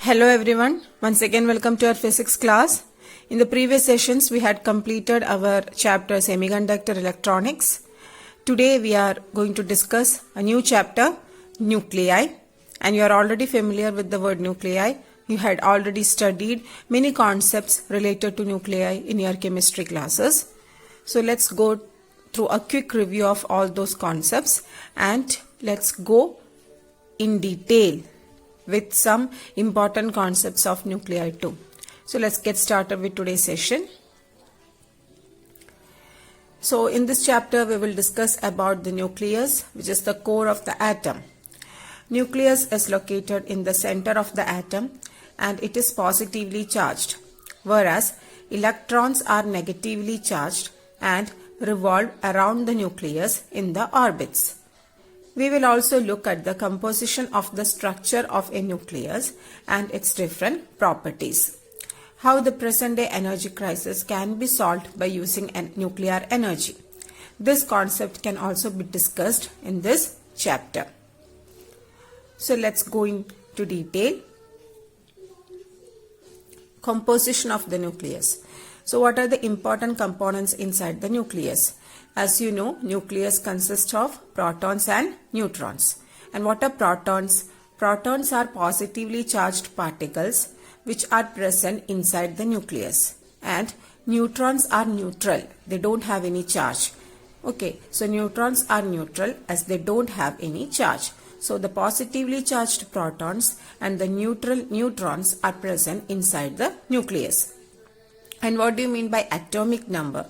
Hello everyone, once again welcome to our physics class. In the previous sessions we had completed our chapter semiconductor electronics. Today we are going to discuss a new chapter, nuclei, and you are already familiar with the word nuclei. You had already studied many concepts related to nuclei in your chemistry classes. So let's go through a quick review of all those concepts and let's go in detail with some important concepts of nuclei too. So let's get started with today's session. So in this chapter we will discuss about the nucleus, which is the core of the atom. Nucleus is located in the center of the atom and it is positively charged, whereas electrons are negatively charged and revolve around the nucleus in the orbits. We will also look at the composition of the structure of a nucleus and its different properties. How the present day energy crisis can be solved by using nuclear energy. This concept can also be discussed in this chapter. So let's go into detail. Composition of the nucleus. So what are the important components inside the nucleus? As you know, nucleus consists of protons and neutrons. And what are protons? Protons are positively charged particles which are present inside the nucleus. And neutrons are neutral. They don't have any charge. Okay, so neutrons are neutral as they don't have any charge. So the positively charged protons and the neutral neutrons are present inside the nucleus. And what do you mean by atomic number?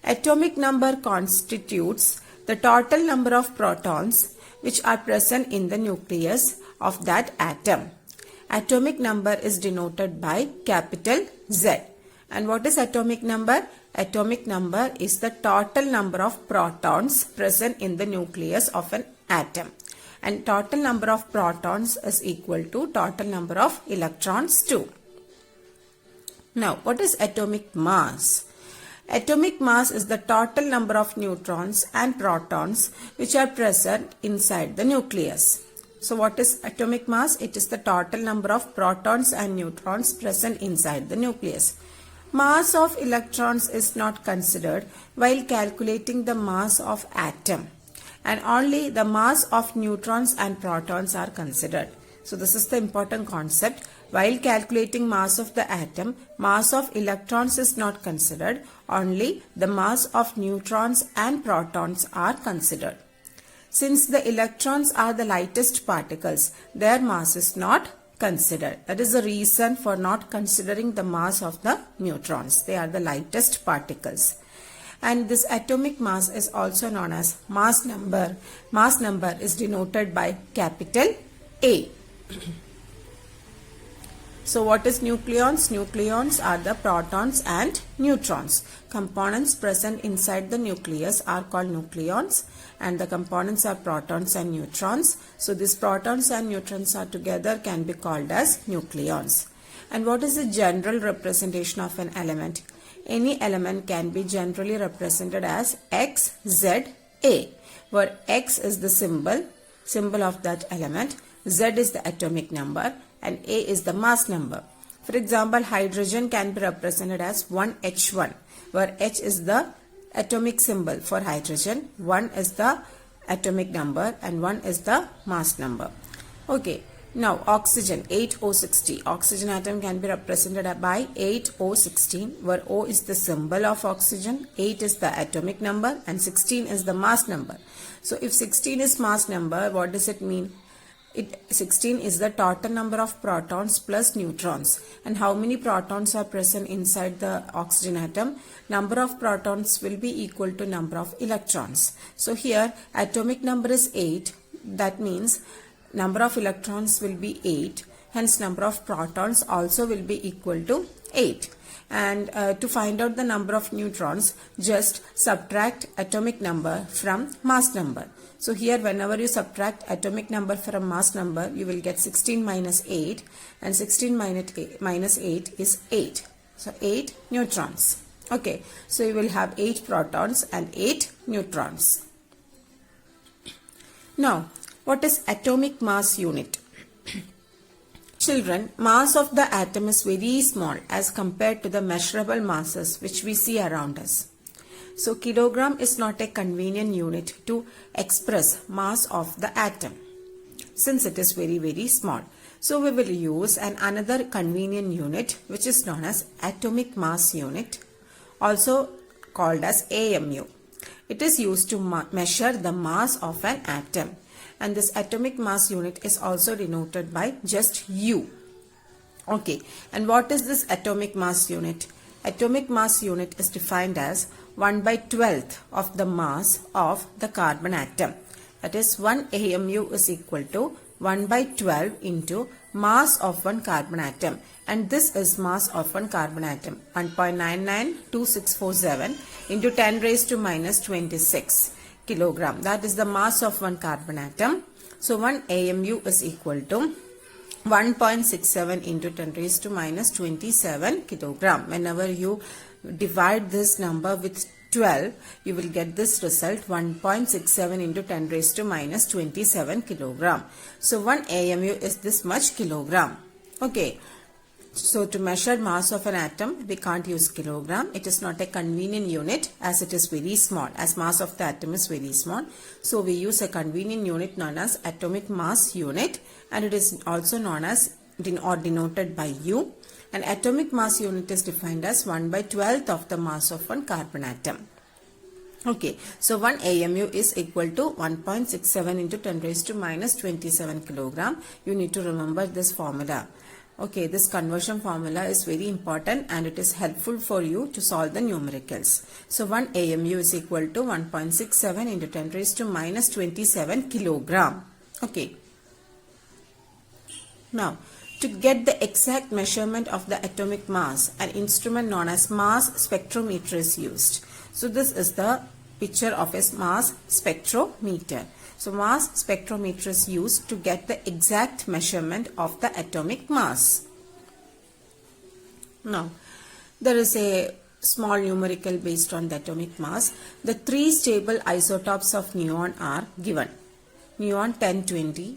Atomic number constitutes the total number of protons which are present in the nucleus of that atom. Atomic number is denoted by capital Z. And what is atomic number? Atomic number is the total number of protons present in the nucleus of an atom. And total number of protons is equal to total number of electrons too. Now, what is atomic mass? Atomic mass is the total number of neutrons and protons which are present inside the nucleus. So what is atomic mass? It is the total number of protons and neutrons present inside the nucleus. Mass of electrons is not considered while calculating the mass of atom, and only the mass of neutrons and protons are considered. So this is the important concept. While calculating mass of the atom, mass of electrons is not considered, only the mass of neutrons and protons are considered. Since the electrons are the lightest particles, their mass is not considered. That is the reason for not considering the mass of the neutrons. They are the lightest particles. And this atomic mass is also known as mass number. Mass number is denoted by capital A. So what is nucleons? Nucleons are the protons and neutrons. Components present inside the nucleus are called nucleons, and the components are protons and neutrons. So these protons and neutrons are together can be called as nucleons. And what is the general representation of an element? Any element can be generally represented as X, Z, A, where X is the symbol of that element, Z is the atomic number, and A is the mass number. For example, hydrogen can be represented as 1H1, where H is the atomic symbol for hydrogen, 1 is the atomic number, and 1 is the mass number. Okay, now oxygen, 8O60. Oxygen atom can be represented by 8O16, where O is the symbol of oxygen, 8 is the atomic number, and 16 is the mass number. So if 16 is mass number, what does it mean? 16 is the total number of protons plus neutrons. And how many protons are present inside the oxygen atom? Number of protons will be equal to number of electrons. So here atomic number is 8. That means number of electrons will be 8. Hence number of protons also will be equal to 8. And to find out the number of neutrons, just subtract atomic number from mass number. So here whenever you subtract atomic number from mass number, you will get 16 minus 8, and 16 minus 8 is 8. So 8 neutrons. Okay, so you will have 8 protons and 8 neutrons. Now, what is atomic mass unit? Children, mass of the atom is very small as compared to the measurable masses which we see around us. So kilogram is not a convenient unit to express mass of the atom since it is very small. So we will use another convenient unit which is known as atomic mass unit, also called as AMU. It is used to measure the mass of an atom, and this atomic mass unit is also denoted by just U. Okay, and what is this atomic mass unit? Atomic mass unit is defined as 1/12th of the mass of the carbon atom. That is 1 AMU is equal to 1/12 into mass of one carbon atom, and this is mass of one carbon atom 1.992647 into 10 raised to minus 26 kilogram. That is the mass of one carbon atom. So 1 AMU is equal to 1.67 into 10 raised to minus 27 kilogram. Whenever you divide this number with 12, you will get this result 1.67 into 10 raised to minus 27 kilogram. So 1 AMU is this much kilogram. Okay. So to measure mass of an atom, we can't use kilogram. It is not a convenient unit as it is very small, as mass of the atom is very small. So we use a convenient unit known as atomic mass unit, and it is also known as or denoted by U. An atomic mass unit is defined as 1/12th of the mass of one carbon atom. Okay, so 1 AMU is equal to 1.67 into 10 raised to minus 27 kilogram. You need to remember this formula. Okay, this conversion formula is very important and it is helpful for you to solve the numericals. So 1 AMU is equal to 1.67 into 10 raised to minus 27 kilogram. Okay. Now, to get the exact measurement of the atomic mass, an instrument known as mass spectrometer is used. So this is the picture of a mass spectrometer. So mass spectrometer is used to get the exact measurement of the atomic mass. Now, there is a small numerical based on the atomic mass. The three stable isotopes of neon are given: neon 1020,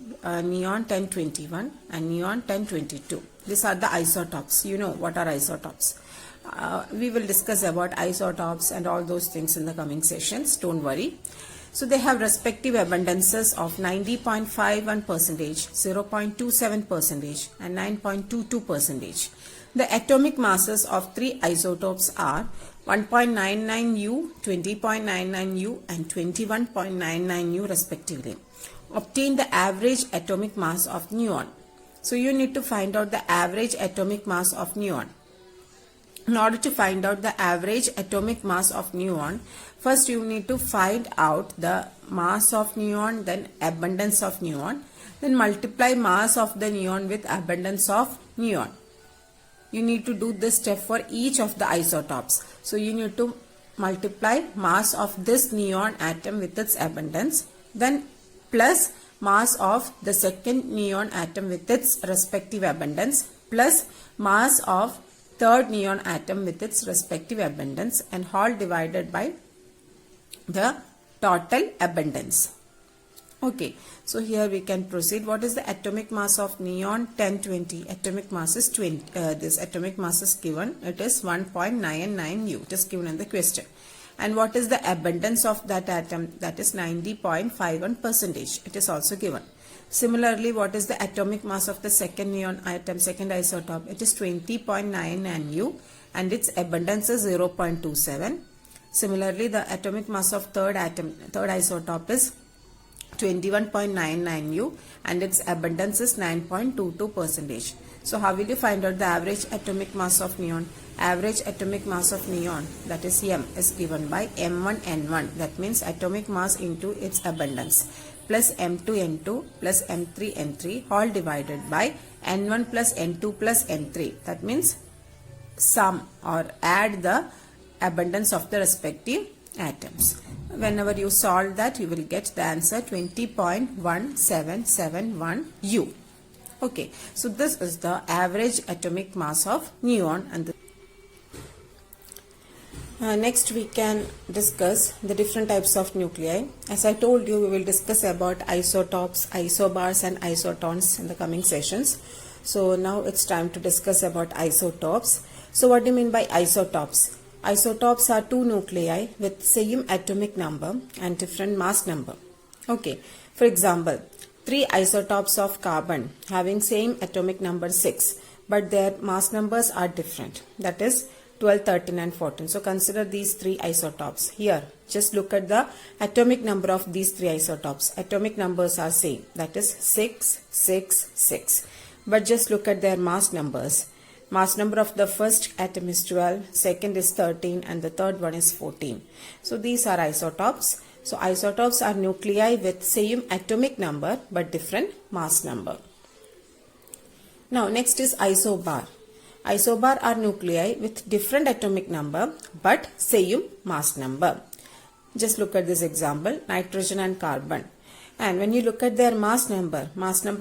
neon 1021 and neon 1022. These are the isotopes. You know what are isotopes. We will discuss about isotopes and all those things in the coming sessions. Don't worry. So they have respective abundances of 90.51%, 0.27% and 9.22%. The atomic masses of three isotopes are 1.99U, 20.99U and 21.99U respectively. Obtain the average atomic mass of neon. So you need to find out the average atomic mass of neon. In order to find out the average atomic mass of neon, first you need to find out the mass of neon, then abundance of neon, then multiply mass of the neon with abundance of neon. You need to do this step for each of the isotopes. So you need to multiply mass of this neon atom with its abundance, then plus mass of the second neon atom with its respective abundance, plus mass of third neon atom with its respective abundance, and all divided by the total abundance. Okay, so here we can proceed. What is the atomic mass of neon 1020? Atomic mass is 20. This atomic mass is given. It is 1.99U. It is given in the question. And what is the abundance of that atom? That is 90.51%. It is also given. Similarly, what is the atomic mass of the second neon atom, second isotope? It is 20.99U and its abundance is 0.27. Similarly, the atomic mass of third isotope is 21.99U and its abundance is 9.22%. So how will you find out the average atomic mass of neon? Average atomic mass of neon, that is M, is given by M1N1. That means atomic mass into its abundance, plus M2N2 plus M3N3 all divided by N1 plus N2 plus N3. That means sum or add the abundance of the respective atoms. Whenever you solve that, you will get the answer 20.1771U. Okay, so this is the average atomic mass of neon. And next we can discuss the different types of nuclei. As I told you, we will discuss about isotopes, isobars and isotons in the coming sessions. So now it's time to discuss about isotopes. So what do you mean by isotopes? Isotopes are two nuclei with same atomic number and different mass number. Okay, for example, three isotopes of carbon having same atomic number 6, but their mass numbers are different. That is 12, 13 and 14. So consider these three isotopes. Here, just look at the atomic number of these three isotopes. Atomic numbers are same. That is 6, 6, 6. But just look at their mass numbers. Mass number of the first atom is 12, second is 13 and the third one is 14. So these are isotopes. So isotopes are nuclei with same atomic number but different mass number. Now next is isobar. Isobar are nuclei with different atomic number but same mass number. Just look at this example, nitrogen and carbon. And when you look at their mass number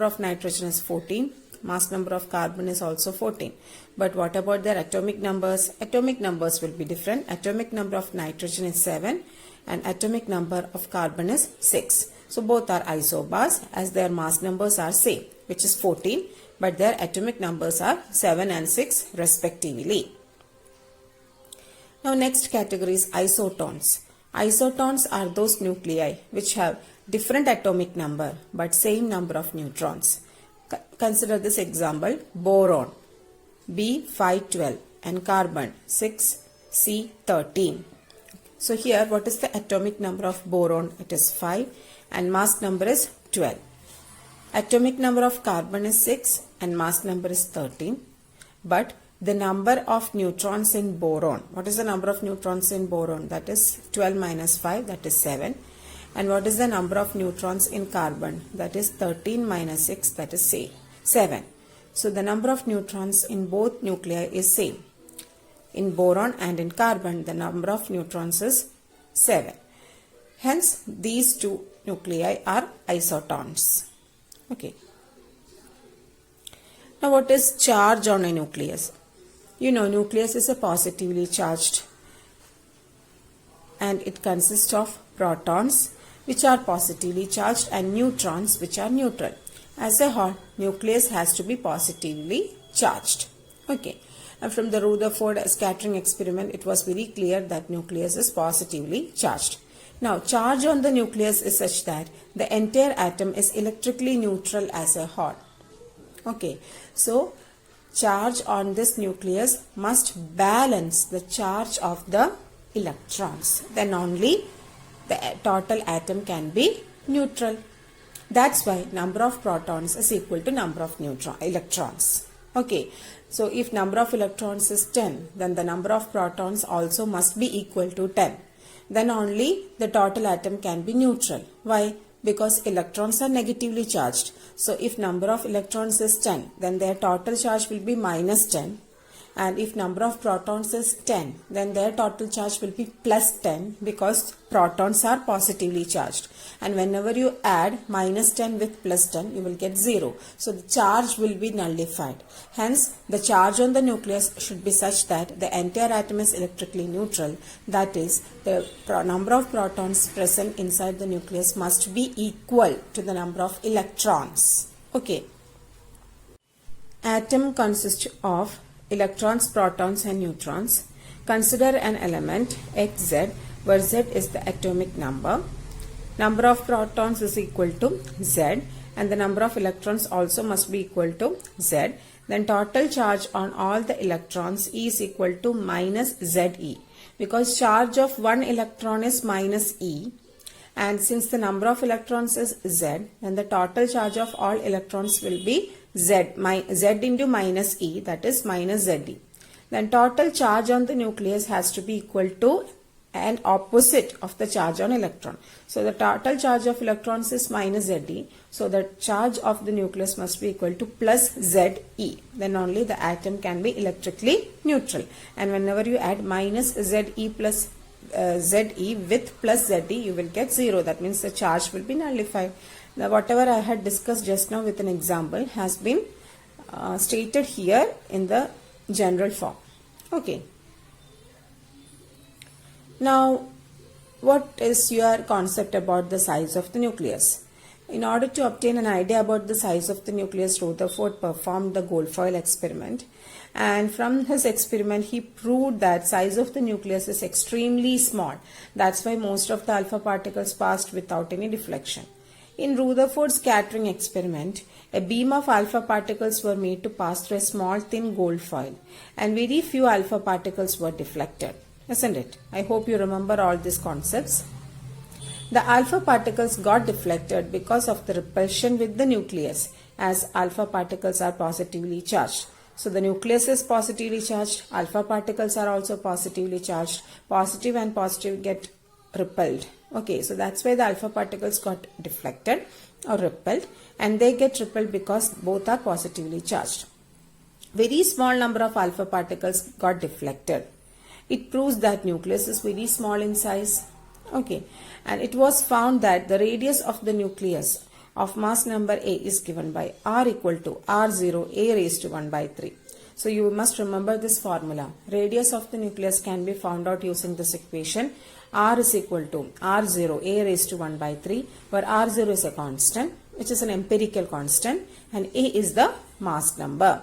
of nitrogen is 14, mass number of carbon is also 14. But what about their atomic numbers? Atomic numbers will be different. Atomic number of nitrogen is 7 and atomic number of carbon is 6. So both are isobars as their mass numbers are same, which is 14, but their atomic numbers are 7 and 6 respectively. Now next category is isotones. Isotones are those nuclei which have different atomic number but same number of neutrons. Consider this example, boron B512 and carbon 6C13. So here what is the atomic number of boron? It is 5 and mass number is 12. Atomic number of carbon is 6 and mass number is 13. But the number of neutrons in boron, what is the number of neutrons in boron? That is 12 minus 5, that is 7. And what is the number of neutrons in carbon? That is 13 minus 6, that is 7. So the number of neutrons in both nuclei is same. In boron and in carbon, the number of neutrons is 7. Hence, these two nuclei are isotones. Okay. Now, what is charge on a nucleus? You know, nucleus is a positively charged and it consists of protons which are positively charged and neutrons which are neutral. As a whole, nucleus has to be positively charged. Okay. And from the Rutherford scattering experiment, it was very clear that nucleus is positively charged. Now, charge on the nucleus is such that the entire atom is electrically neutral as a whole. Okay. So, charge on this nucleus must balance the charge of the electrons. Then only the total atom can be neutral. That's why number of protons is equal to number of electrons. Okay. So if number of electrons is 10, then the number of protons also must be equal to 10. Then only the total atom can be neutral. Why? Because electrons are negatively charged. So if number of electrons is 10, then their total charge will be minus 10. And if number of protons is 10, then their total charge will be plus 10 because protons are positively charged. And whenever you add minus 10 with plus 10, you will get 0. So the charge will be nullified. Hence, the charge on the nucleus should be such that the entire atom is electrically neutral. That is, the number of protons present inside the nucleus must be equal to the number of electrons. Okay. Atom consists of electrons, protons and neutrons. Consider an element Xz where Z is the atomic number. Number of protons is equal to Z and the number of electrons also must be equal to Z. Then total charge on all the electrons is equal to minus Ze, because charge of one electron is minus E, and since the number of electrons is Z, then the total charge of all electrons will be Z into minus E, that is minus Ze. Then total charge on the nucleus has to be equal to and opposite of the charge on electron. So the total charge of electrons is minus Ze. So the charge of the nucleus must be equal to plus Ze. Then only the atom can be electrically neutral. And whenever you add minus Ze plus Ze with plus Ze, you will get 0. That means the charge will be nullified. Now whatever I had discussed just now with an example has been stated here in the general form. Okay. Now, what is your concept about the size of the nucleus? In order to obtain an idea about the size of the nucleus, Rutherford performed the gold foil experiment. And from his experiment, he proved that size of the nucleus is extremely small. That's why most of the alpha particles passed without any deflection. In Rutherford's scattering experiment, a beam of alpha particles were made to pass through a small thin gold foil, and very few alpha particles were deflected. Isn't it? I hope you remember all these concepts. The alpha particles got deflected because of the repulsion with the nucleus, as alpha particles are positively charged. So the nucleus is positively charged, alpha particles are also positively charged. Positive and positive get repelled. Okay, so that's why the alpha particles got deflected or repelled, and they get repelled because both are positively charged. Very small number of alpha particles got deflected. It proves that nucleus is very small in size. Okay, and it was found that the radius of the nucleus of mass number A is given by R equal to R0 A raised to 1 by 3. So you must remember this formula. Radius of the nucleus can be found out using this equation. R is equal to R0 A raised to 1 by 3, where R0 is a constant, which is an empirical constant, and A is the mass number.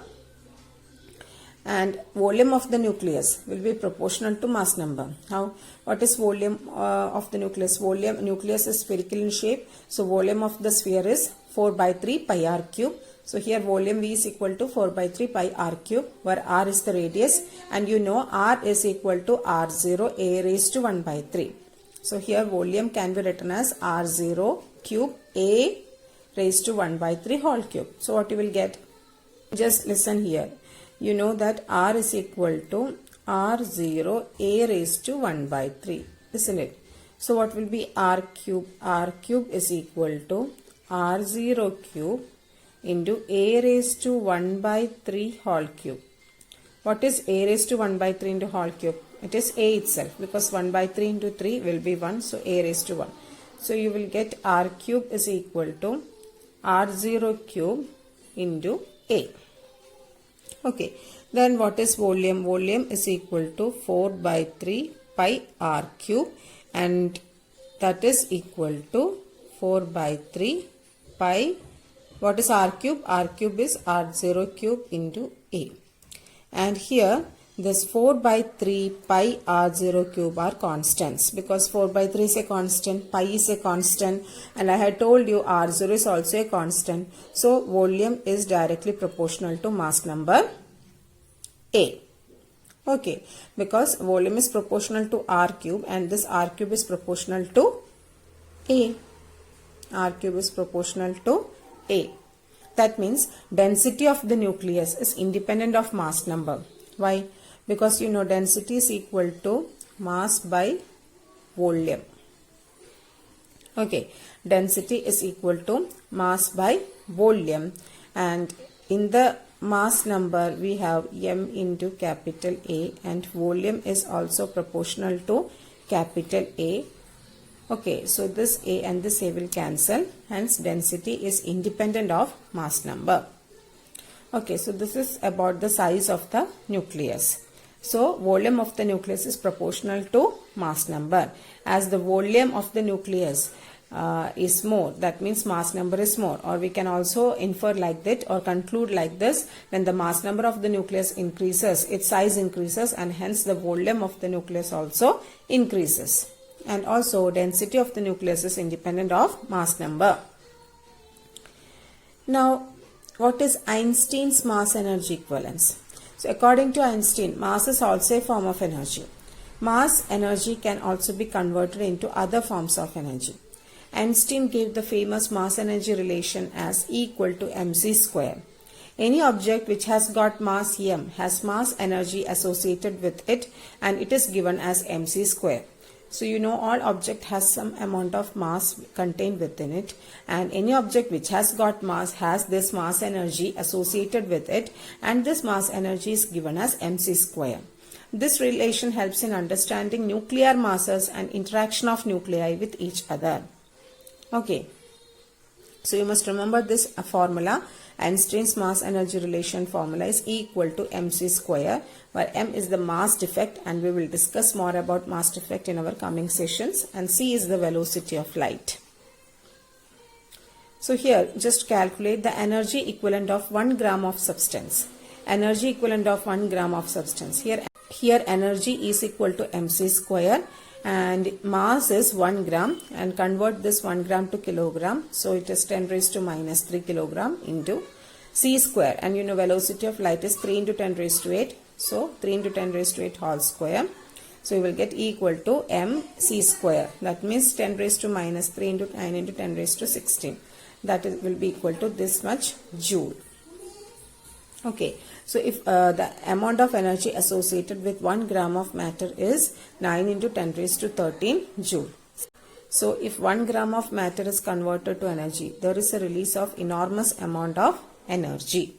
And volume of the nucleus will be proportional to mass number. How? What is volume of the nucleus? Nucleus is spherical in shape, so volume of the sphere is 4 by 3 pi r cube. So here volume V is equal to 4 by 3 pi r cube, where r is the radius, and you know r is equal to r0 a raised to 1 by 3. So here volume can be written as r0 cube a raised to 1 by 3 whole cube. So what you will get? Just listen here. You know that r is equal to r0 a raised to 1 by 3, isn't it? So what will be r cube? R cube is equal to r0 cube into a raised to 1 by 3 whole cube. What is a raised to 1 by 3 into whole cube? It is a itself, because 1 by 3 into 3 will be 1, so a raised to 1. So you will get r cube is equal to r0 cube into a. Okay, then what is volume? Volume is equal to 4 by 3 pi r cube, and that is equal to 4 by 3 pi. What is r cube? R cube is r0 cube into a. And here this 4 by 3 pi r0 cube are constants, because 4 by 3 is a constant, pi is a constant, and I had told you r0 is also a constant. So volume is directly proportional to mass number A. Okay, because volume is proportional to r cube, and this r cube is proportional to A. R cube is proportional to A. That means density of the nucleus is independent of mass number. Why? Because you know density is equal to mass by volume. Okay, density is equal to mass by volume, and in the mass number we have m into capital A, and volume is also proportional to capital A. Okay, so this A and this A will cancel, hence density is independent of mass number. Okay, so this is about the size of the nucleus. So volume of the nucleus is proportional to mass number. As the volume of the nucleus is more, that means mass number is more, or we can also infer like that or conclude like this: when the mass number of the nucleus increases, its size increases, and hence the volume of the nucleus also increases. And also density of the nucleus is independent of mass number. Now, what is Einstein's mass energy equivalence? So according to Einstein, mass is also a form of energy. Mass energy can also be converted into other forms of energy. Einstein gave the famous mass energy relation as E equal to mc square. Any object which has got mass m has mass energy associated with it, and it is given as mc square. So you know all object has some amount of mass contained within it, and any object which has got mass has this mass energy associated with it, and this mass energy is given as mc square. This relation helps in understanding nuclear masses and interaction of nuclei with each other. Okay, so you must remember this formula. Einstein's mass energy relation formula is E equal to mc square, where m is the mass defect, and we will discuss more about mass defect in our coming sessions, and c is the velocity of light. So here just calculate the energy equivalent of 1 gram of substance. Energy equivalent of 1 gram of substance. Here energy is equal to mc square and mass is 1 gram, and convert this 1 gram to kilogram. So it is 10 raised to minus 3 kilogram into c square, and you know velocity of light is 3 into 10 raised to 8. So 3 into 10 raised to 8 whole square. So you will get E equal to mc square. That means 10 raised to minus 3 into 9 into 10 raised to 16. That will be equal to this much joule. Okay, so if the amount of energy associated with 1 gram of matter is 9 into 10 raised to 13 joule. So if 1 gram of matter is converted to energy, there is a release of enormous amount of energy.